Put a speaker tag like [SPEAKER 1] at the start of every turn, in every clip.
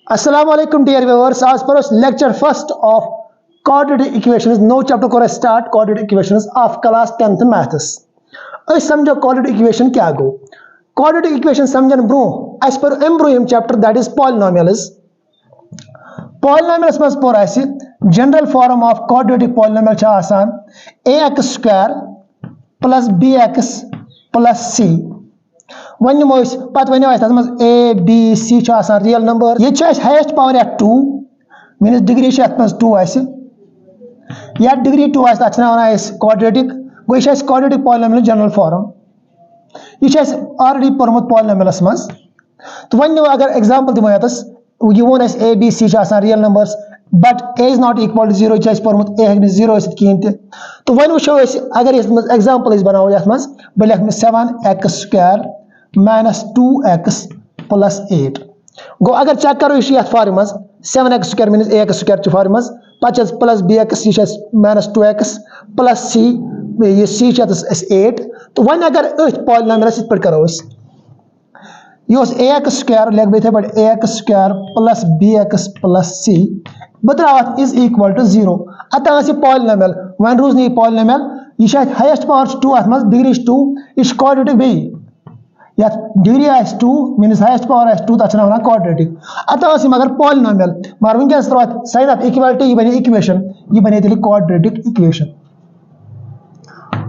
[SPEAKER 1] Assalamu alaikum dear viewers. As per us lecture first of quadratic equations. No chapter को start quadratic equations of class 10th maths. अस समझो quadratic equation क्या गो. Quadratic equation समझन bro. As per हम chapter that is polynomials. Polynomials मस पर ऐसे general form of quadratic polynomial छा आसान ax square plus bx plus c. When you but when you a b c are real number ये highest power at 2 means degree 2 ऐसे या degree 2 ऐसे अच्छा is quadratic वो is quadratic polynomial general form ये already परमुत polynomials मस तो when you अगर example दिमाग यातस you want as a b c are real numbers but a is not equal to 0 is परमुत a है 0 ऐसे कीमत तो when we show अगर इस example इस बनाओ यात मस बल्कि में 7x square minus 2x plus 8 गो अगर चेक करो ये form 7x square means ax square form पचस plus bx minus 2x plus c ये c 8 तो वन अगर पॉलिनोमियल इस पर करो ये ax square लेख बे but ax square plus bx plus c बतरावत is equal to 0 अतः ये पॉलिनोमियल वन रूज नहीं पॉलिनोमियल ये हाईएस्ट पावर 2 अतमस डिग्री 2 इस क्वाड्रेटिक बे या degree is 2 means highest power is 2 तचना होना quadratic अतः असी मगर polynomial मार विंग क्या तरह sign of equality ये बने equation ये बने तेली quadratic equation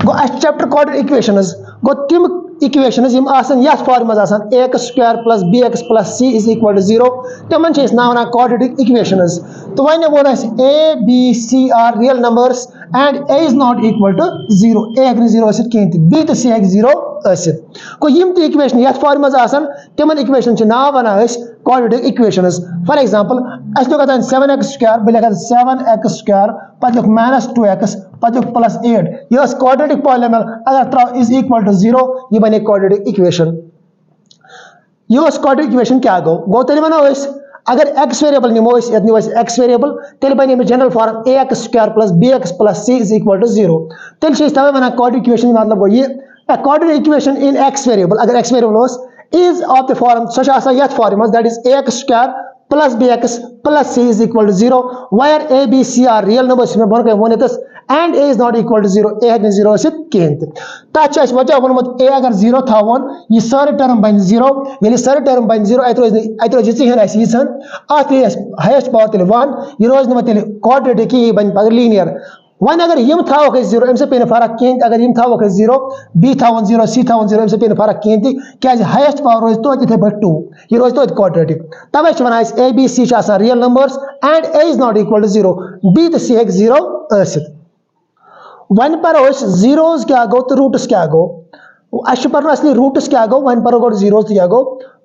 [SPEAKER 1] गो अस chapter quadratic equations गो तिम equations यम आसन यस फॉर्म मज आसन ax square plus bx plus c is equal to 0 तमन छे इस नाम ना quadratic equations तो वने वो a b c are real numbers and a is not equal to 0 a है 0 असित केंति b तो c है 0 असित को यम ती इक्वेशन यस फॉर्म मज आसन तमन इक्वेशन छ नाम वना quadratic equations फॉर एग्जांपल अस लोग 7x square बले 7x square पद minus 2x पद plus 8 ये quadratic polynomial अगर त्र is equal to 0 ये बने quadratic equation ये quadratic equation क्या गो तेरे बना अगर x वेरिएबल निमो x वेरिएबल तेल बने में general form ax square plus bx plus c is equal to 0 तेल से तवे बना quadratic equation मतलब ये a quadratic equation in x variable अगर x variable is of the form such as yet form that is ax square plus bx plus c is equal to 0 where a b c are real numbers में बन गए वो and a is not equal to 0 a है 0 से केंत ताच अस वजह वनमत a अगर 0 थावन ये सारे टर्म बन 0 ये सारे टर्म बन 0 अत रोज यह यीसन अत हाईएस्ट पावर तेल 1 ये रोज नम तेल क्वाड्रेटिक ये बन लीनियर वन अगर यम थावक 0 अम पे फर्क कहें अगर यम थावक 0 b थावन 0 c थावन 0 अम पे फर्क कहें क्या हाईएस्ट पावर रोज तो इथे पे 2 ये रोज तो क्वाड्रेटिक तवे वन a b c real numbers and a is not equal to 0 b तो c है 0 असित वन पर जीरोस क्या गो तो रूट्स क्या गो अस पर रूट्स क्या गो वन पर गो जीरोस क्या गो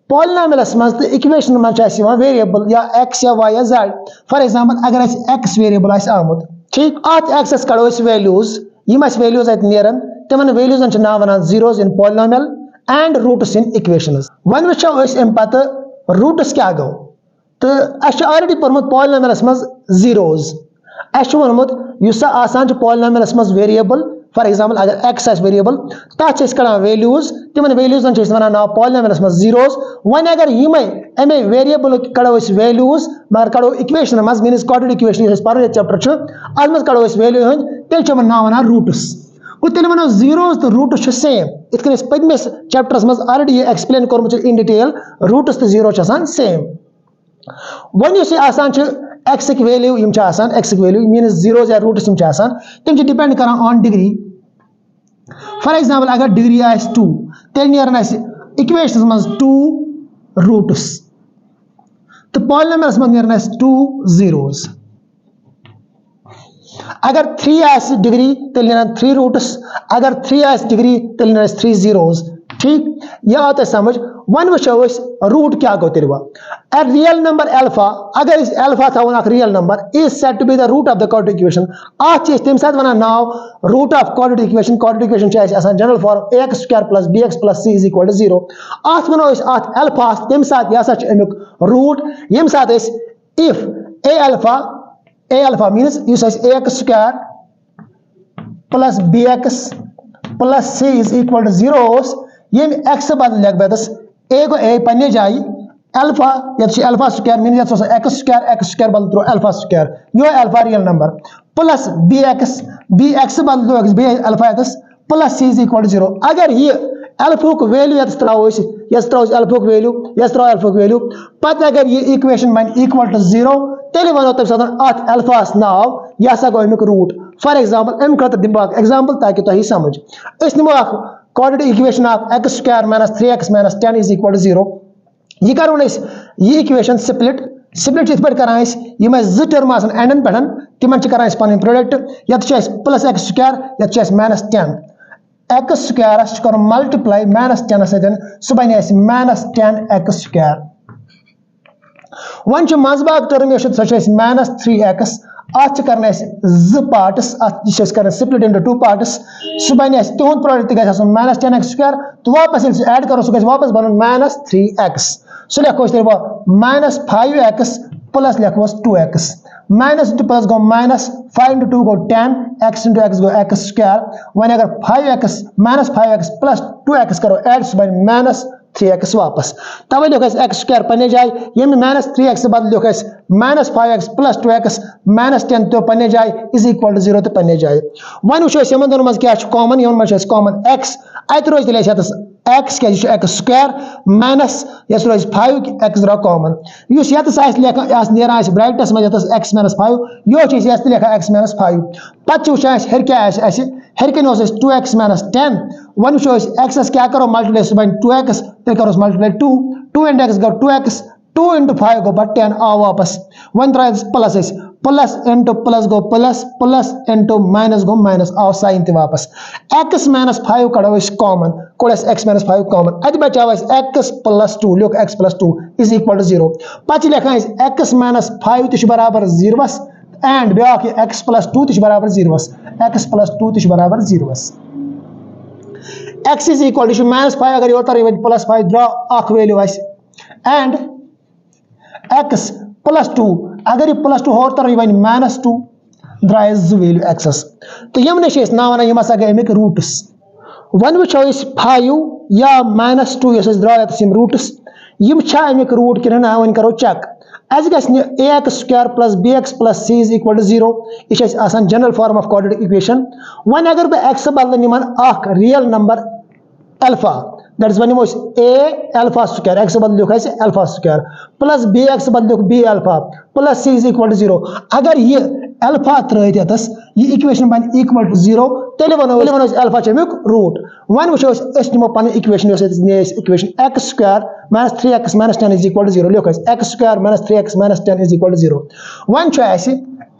[SPEAKER 1] पॉलिनोमियल्स मज तो इक्वेशन मज वेरिएबल या x या y या z फॉर एग्जांपल अगर x वेरिएबल आमुत ठीक अत एक्सस कड़ो वैल्यूज यम वैल्यूज अत नेरन तिमन वैल्यूजन नाम वन zeros in polynomial and roots in equations वन वो अम पत रूट्स क्या गो तो अस ऑलरेडी पर्मुत पॉलिनोमियल्स मज जीरोस अस वोनमुत आसान पॉलिनोमियल्स मज वेरिएबल फॉर एग्जांपल अगर x वेरिएबल तथ कड़ान वैल्यूज तिमन वैल्यूजन वन नाव पॉलिनोमियल्स मज जीरोस वन अगर यम अमे वेरिएबल कड़ो वैल्यूज मगर कड़ो इक्वेशन मज मीनस क्वाड्रेटिक इक्वेशन पे चैप्टर अत मज कड़ो वैल्यू हंद तेल नाव वन रूट्स वो तेल वनो जीरोस तो रूट्स सेम इत पदमिस चैप्टर्स मज ऑलरेडी एक्सप्लेन कोर्मुत इन डिटेल रूट्स तो जीरो सेम वन आसान x value x value minus zeros या रूट्स तम डिपेंड कर ऑन डिग्री फॉर एग्जांपल अगर डिग्री 2 तेल नेरन इक्वेशन मज 2 रूट्स तो पॉलिनोमियल्स मज नेरन 2 जीरोस अगर 3 डिग्री तेल नेरन 3 रूट्स अगर 3 डिग्री तेल नेरन 3 जीरोस ठीक यह आता समझ वन वो रूट क्या गो तेल a real number alpha अगर इस alpha था one real number is said to be the root of the quadratic equation आज चीज तम साथ वना नाव root of quadratic equation चाहिए आसान general form ax square plus bx plus c is equal to 0 आज वनो इस आज alpha तम साथ यासा अमुक रूट यम साथ if a alpha means use ax square plus bx plus c is equal to 0 यम x बदल लेख बेदस a गो a पन्ने जाई अल्फा ये अल्फा स्क्वायर मीन ये एक्स स्क्वायर बदल त्रो अल्फा स्क्वायर यो alpha real number plus b x बदल दो x b alpha x plus c is equal to 0 अगर ये अल्फा को वैल्यू ये त्रो अल्फा को वैल्यू पत अगर ये इक्वेशन बन इक्वल टू 0 तेल वो तम सात अल्फास नाव यह हसा गो अमुक रूट फॉर एग्जांपल अम खतर दिम एग्जांपल ताकि तुम समझ निमो quadratic equation x square minus 3x minus 10 is equal to 0 यह करो ये इक्वेशन स्प्लिट पे करान यम जो टर्म एंडन पे तिमन पन प्रोडक्ट ये प्लस एक्स स्क्वायर ये माइनस 10 एक्स स्क्वायर कर मल्टीप्लाई माइनस 10 सह बन माइनस 10 एक्स स्क्वायर वन मजबाग टर्म सह माइनस 3x अत पार्टस कर स्प्लिट इंटू 2 पार्टस सह बन तुंद प्रोडक्ट गई माइनस 10 एक्स स्क्वायर तो वापस ऐड करो सह वापस बन माइनस 3x सह लिखो माइनस 5x प्लस लिखो 2x माइनस इंटू प्लस गो माइनस 5 इंटू 2 गो 10 x इंटू एक्स गो एक्स स्क्वायर वन अगर 5x minus 5x plus 2x करो ऐड सह बन माइनस 3x वापस तवे लिख एक्स स्क्वायर पन्ने जाए ये माइनस 3x बदल लिख minus 5x plus 2x minus 10 तो पन्ने जाए इज इक्वल टू 0 तो पन्ने जाए वन वो यमन दोनों मज क्या कॉमन यमन मज कॉमन x अत रोज तेल एक्स क्या एक्स स्क्वायर माइनस यस रोज 5x द्राव कॉमन युस यतस नेरान ब्रैकेटस मज x माइनस 5 यो लिखा x माइनस 5 पत हर क्या हरकन 2x माइनस 10 वन वो एक्स क्या करो मल्टीप्लाई सह बन 2x तेल करो मल्टीप्लाई 2 इंटू एक्स गो 2x 2 इंटू 5 गो 10 आ वापस वन त्रा प्लस प्लस इंटू प्लस गो प्लस प्लस इंटू माइनस गो माइनस आओ साइन वापस x माइनस 5 कड़ो कॉमन कोड़ x माइनस 5 कॉमन अत बचाव x प्लस 2 लिख x plus 2 is equal to 0 पे लिखा x माइनस 5 तो बराबर 0 एंड ब्या x प्लस 2 तो बराबर 0 x प्लस 2 तो बराबर 0 x is equal to minus 5 अगर योतर प्लस 5 द्राव वैल्यू एंड x प्लस 2 अगर ये प्लस 2 होर तरह वन माइनस 2 द्राय वैल्यू एक्सस तो यम ना वन यम हसा गए अमिक रूट्स वन वो 5 या माइनस 2 द्राय रूट्स यम अमिक रूट कि ना वन करो चेक अस ax square plus bx plus c is equal to 0 यह general form of quadratic equation वन अगर बह x बदल निमन real number alpha that is वन a अल्फा स्क्वायर x बदल लिख अल्फा स्क्वायर प्लस bx बदल b alpha plus c is equal to 0 अगर ये अल्फा त्रत ये इक्वेशन बन इक्वल टू 0 तेल वो अल्फा अमुक रूट वन वो निमो पन equation equation x square minus 3x minus 10 is equal to 0 लिख x square minus 3x minus 10 is equal to 0 one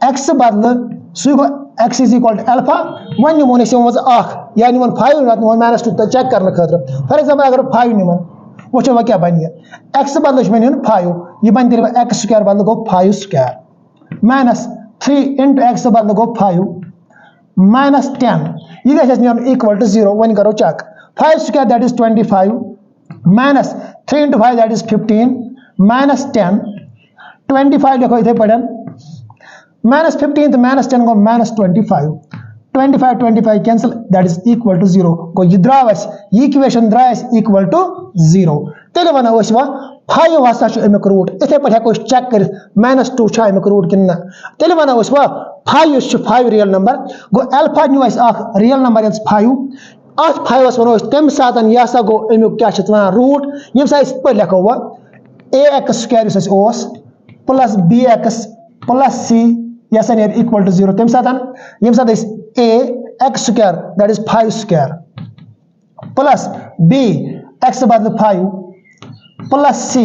[SPEAKER 1] x बदल सह go x is equal to alpha one निमोन या निमन 5 माइनस 2 चेक करने खतर फॉर एग्जांपल अगर 5 निमन वो क्या बन x बदल मे 5 यह बन तेल एक्स स्क्वायर बदल गो 5 स्क्वायर माइनस 3 इंटू एक्स बदल गो 5 माइनस 10 यह गई इक्वल टू 0 वन करो check 5 square that is 25 minus 3 into 5 that is 15 minus 10 25 लिखो इथे पढ़न माइनस 15 तो माइनस 10 गो minus 25 cancel that is equal to 0 गो यह द्राव इक्वेशन द्राव इक्वल टू 0 तेल वन 5 हसा अमुक रूट इथे पे हेको चेक कर माइनस 2 अमुक रूट कि तेल वन 5 रियल नंबर गो अल्फा न्यू रियल नंबर 5 अत 5 वो तम सात यह हसा गो अमुक क्या रूट यम सा पे लिखो ax square plus bx plus c यह सा इक्वल टू 0 तम सात यम सात a x square that is 5 square plus b x बदल 5 प्लस c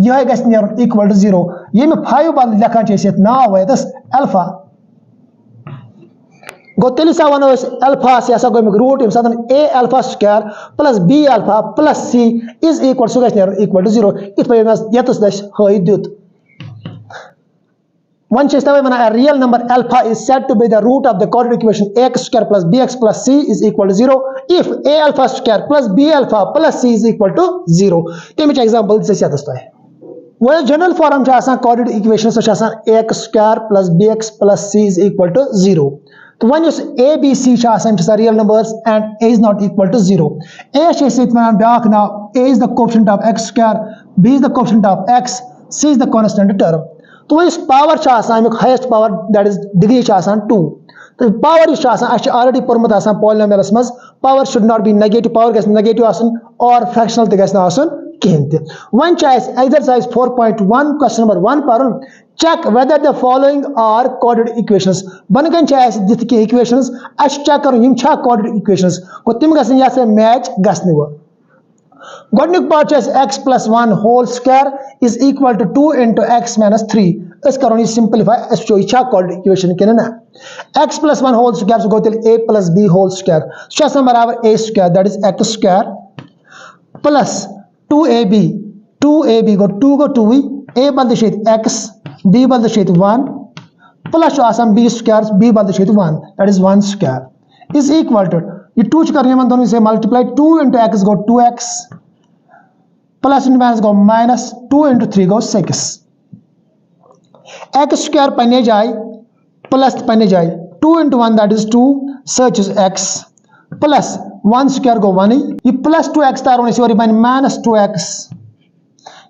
[SPEAKER 1] यह गई इक्वल टू 0 ये 5 बदल लिखान नाव अल्फा गो तेल सा वन अल्फा यह गो रूट यम सात a alpha square plus b alpha plus c is equal सह गई इक्वल टू 0 इत पे यतस हई दुत वन तवे one real number alpha is said to be the root of the quadratic equation ax square plus bx plus c is equal to 0 if a alpha square plus b alpha plus c is equal to 0 तमिच example यतस वो general form quadratic equation सह ax square plus bx plus c is equal to 0 तो one a b c real numbers and a is not equal to 0 a वन ब्या नाव a is the coefficient of x square B is the coefficient of x, C is the constant term. तो इस power highest power, that is degree 2. तो power is already pormut polynomials mas power should not be negative, power gets negative or fractional gets one choice exercise 4.1 question number 1 parun check whether the following are quadratic equations. Bankan choice equations check quadratic equations ko tim match gasni. Godnik part is x plus 1 whole square is equal to 2 into x minus 3. Let's simplify quadratic equation. X plus 1 whole square so go till a plus b whole square. So a square, that is x square plus 2ab. 2ab go 2 go 2 a bal x, b bal 1 plus b square, b bal 1, that is 1 square is equal to ये 2 से multiply 2 into x go 2x plus into minus go minus 2 into 3 go 6 x square pane jai plus pane jai 2 into 1 that is 2 search is x plus 1 square go 1 ये plus 2x tar होने से और बन minus 2x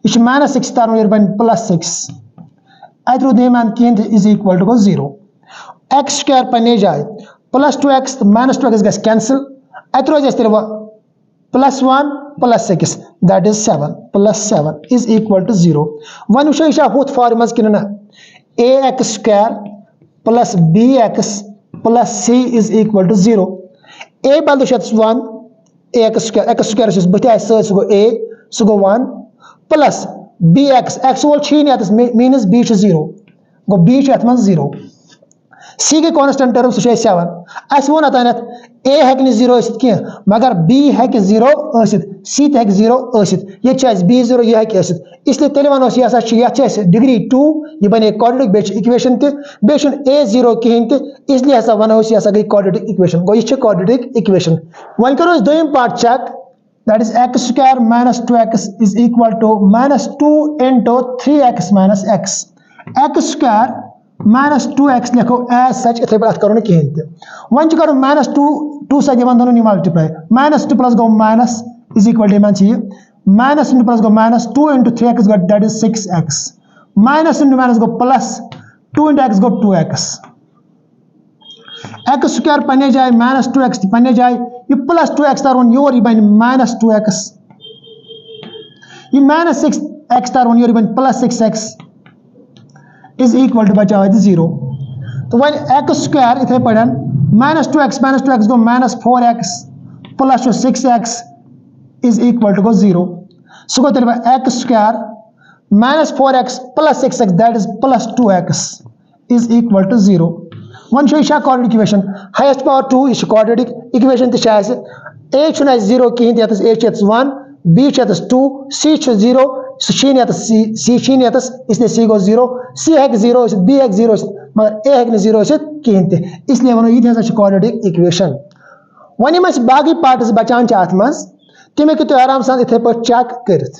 [SPEAKER 1] ये minus 6 tar होने बन plus 6 I through the man is equal to go 0 x square pane jai plus 2x minus 2x gets cancel. I throw just plus 1 plus 6, that is 7 plus 7 is equal to 0. One usha both formulas ax square plus bx plus c is equal to 0. A bal 1 ax square is but I search go a so go 1 plus bx x whole means b is 0 go b is 0. C के constant term 7 as one अतानत A hack 0 मगर B hack 0 C hack 0 ये चीज B 0 ये hack इसलिए तेल वनो ये degree 2 ये बने quadratic equation ते बेशन A 0 कहीं ते इसलिए ऐसा वनो गई quadratic equation गो ये quadratic equation वन करो इस दोयम part check that is x square minus 2x is equal to minus 2 into 3x minus x square minus 2x लिखो as such इथे बात करो ना कहीं वन करो minus 2 से जब दोनों multiply minus 2 plus go minus is equal to minus into plus go minus 2 into 3x got that is 6x minus into minus go plus 2 into x go 2x x square pane jai minus 2x pane jai ये plus 2x tar on your even minus 2x ये minus 6x tar on your even plus 6x is equal to बचा हुआ 0. तो when x square इथे पढ़न minus 2x go minus 4x plus 6x is equal to go 0. So go तेरे x square minus 4x plus 6x that is plus 2x is equal to 0. One show quadratic equation highest power 2 is quadratic equation तो शायद a चुना 0 की हिंदी आते a चेत 1 b चेत 2 c चुना 0 C इसलिए C go 0 C hack 0 B hack 0 मगर A हैक 0 इसलिए वनो ये quadratic equation वनी मस बाकी पार्ट्स बचान च आत मस तिमे के तो आराम सान इथे पर चेक करत